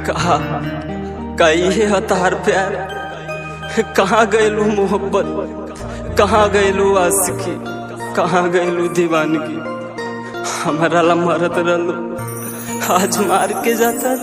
कहा कही है तार प्यार, कहाँ गयलू मोहब्बत, कहाँ गयलू आशिकी, कहाँ गयलू दीवानगी। हमारा ला मरत रहलू, आज मार के जाता।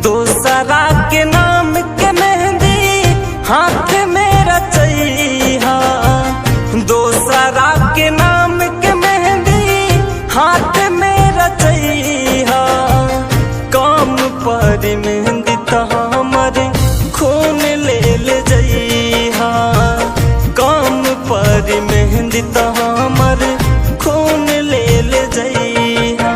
दोसरा के नाम के मेहंदी हाथ में रचैहा, दोसरा के नाम के मेहंदी हाथ में रचैहा। काम पर मेहंदी तो हमारे खून ले जइहा, काम पर मेहंदी तो हमारे खून ले जइहा।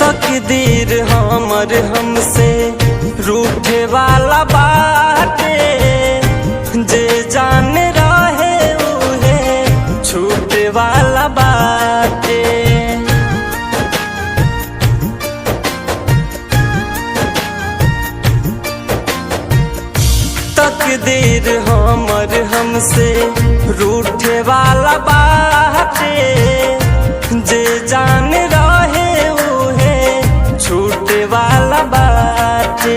तकदीर हमर हमसे रूठे वाला बाटे, जे जान रहे उहे छूटे वाला बाटे। तकदीर हमर हमसे रूठे वाला बाटे, जे जान रहे छूटे वाला बाटे।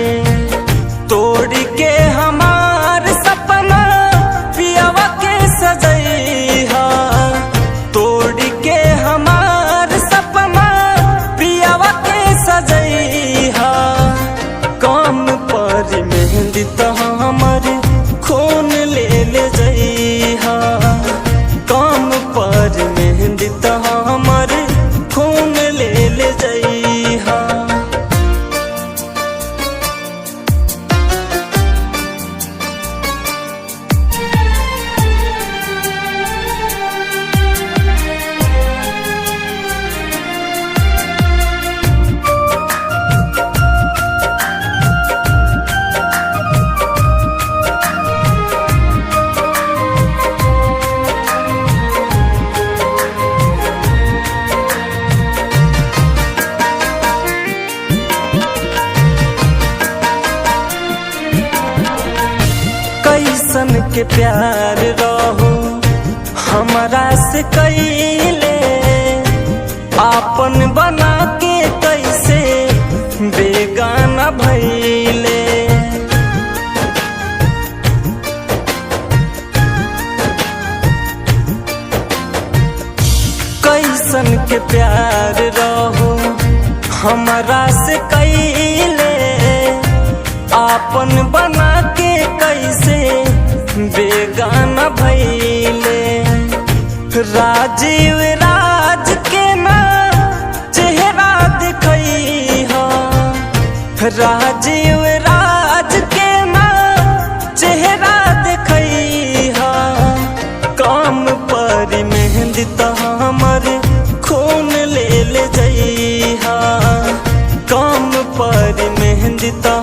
तोड़ के हमार सपना पियावा के सजैहा, तोड़ के हमार सपना पियावा के सजैहा। काम पर मेहंदी तो हमारे खून ले जइहा, काम पर मेहंदी तो हमारे खून ले जइहा। कैसन के प्यार रहो हमारा से कैले, आपन बना के कैसे बेगाना भइले। कैसन के प्यार रहो हमारा से कैले, आपन बना के कैसे बेगाना भइले। राजीव राज के ना चेहरा दिखैहा, राजीव राज के ना चेहरा दिखैहा। काम पर मेहंदी तो हमारे खून ले जइहा, काम पर मेहंदी तो